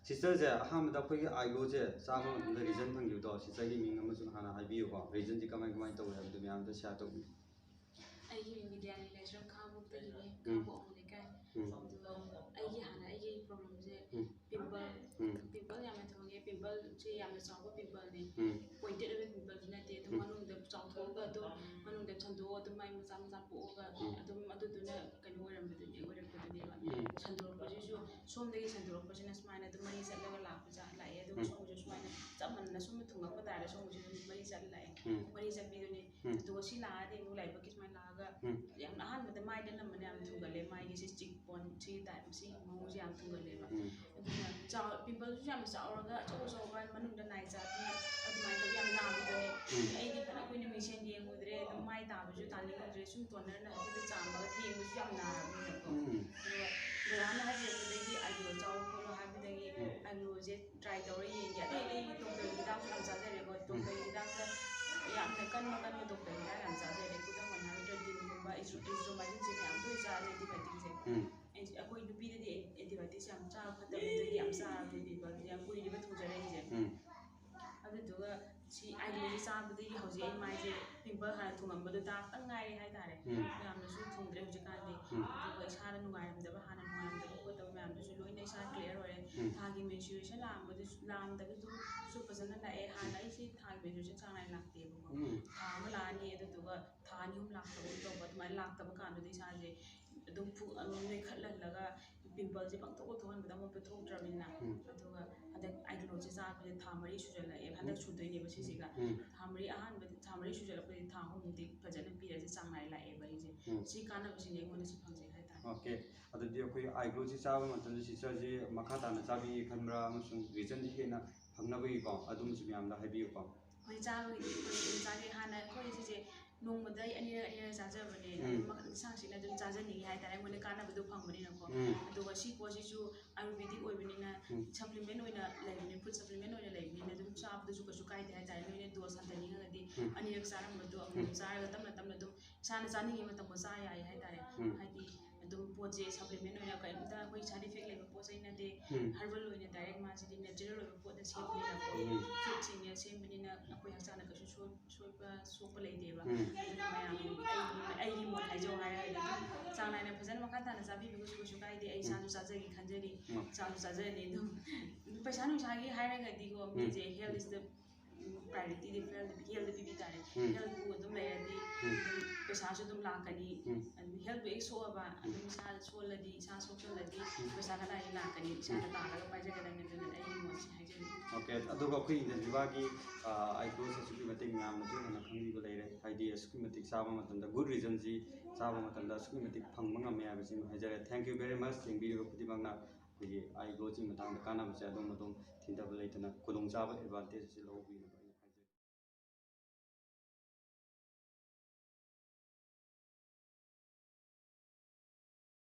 sister je ahamda khoi aigo je chama the reason phangyu do sister gi ming amasu hana haibiyu ko reason ji kamai kamai taw habdu myam da share taw ai gi media relation khabu ta gi khabu amule kai ai gi hana ai gi problem je pimple yam na thonge pimple je yam na chaw pimple ne pointed of pimple na te to manung da chaw tho ga to manung da chando to mai ma sam po ga adum adu na kan oram bu ne oram bu ne ba chando ko ju som de chando ko jina smana to mai sa la la ja la e do som ju smana cham na som thunga ko da som ju mai sa la e mai sa bi ne to si la de no lai ba kis mai la ga yam na han ma mai de na ma yam thunga le mai gi si stick pon si type si mo ji yam thunga le ba chaw pimple ju yam chaw ga chaw chaw ba manung da nai ja bi adu mai to yam na bi do ne ai di kana ko ni mi sen ye ngudre to mai ta bu ju ta ni ngudre sum toner na bi cham ba thi bu yam na bi ko ra na ha je de gi ayo chaw ko lo ha bi de gi ayo je try to ri ye ya de to de gi da cham ja de ko to de gi da yam na kan to de gi da yam ja de ku da man ha de din ko ba is ma ji ne am to ja de di ba ti je ko du bi de di ba ti yam cha fa de gi yam sa de di ba yam ku di ba thu ja re je adu do ga si ai ni sa bu de gi ho je mai je pimple ha thu ngam ba do ta tang ngai hai ta re yam na su thung de ju kan de du ba sa na ngai ram da ba ha na ngai ram da ko to yam da su loi nei sa clear ho re tha gi menstruation lam ba du lam da du su pa na la e ha na si tha gi menstruation cha nai lak te ba ko tha ma la ni adu do ga tha ni hum lak ta to ba mai lak ta ba kan do sa je dum pu ne khat la la ga pimple je pang to ko thon ba da mo pe thok tra min na adu ga ada ai lo je sa ba tha mari su ja la e handa su doi ne ba si si ga tha mari ahan ba tha mari su ja la ba tha hum di pa ja na pi ra je chang nai la e ba je si kana ba si ne mo na si phang je hai ta okay adu di khoi aigo ji chaba matam sister ji makha ta na chabi khanbra amasung reason ji hena phangna bai ko adum ji myam da haibiyu ko hoi cha bai ko cha ge hana khoi ji je nong ma dai ani cha ja ba ne ma sang si na dum cha ja ni hai ta mo ne kana ba du phang ba ni na ko adu ga si ko ji ju ayurvedic oi ba ni na supplement oi na lai ni food supplement oi na lai ni na dum cha ba du ka su kai ta ta ni ne do san ta ni ga di ani rak sa ram ba du am cha ga tam na dum sa na cha ni ma tam ko sa ya hai ta re hai di dum po je supplement oi na ka ta koi side effect lai ba po sai na de herbal oi na direct ma ji natural oi ba po da se ni na ko fruit sing ya se ni na koi ha cha na ka su so pa lai de ba ai ni mo ai jo hai chang nai na phajan ma kha ta na sa bi bi su kai de ai sa ju sa ja gi khan je ni sa ju sa ja ni dum paisa nu sa gi hai ra ga di ko mi je health is the priority de health de bi ta re health ko dum lai di paisa su dum la ka ni health be so ba dum sa so la di sa so la di paisa ka lai la ka ni sa ta ga pa ja ga na ne ai ni mo si hai je ni okay adu ga khoi de viva gi ai do se su matik ngam na ju na khangbi ba lai re idea su matik chaba matam da good reason ji chaba matam da su matik phang ma ngam ya ba ji hai jare thank you very much thing video khudi bang na ai go ji matang da kana ba ja dum thin da ba lai tana kodong chaba advantage ji lo bi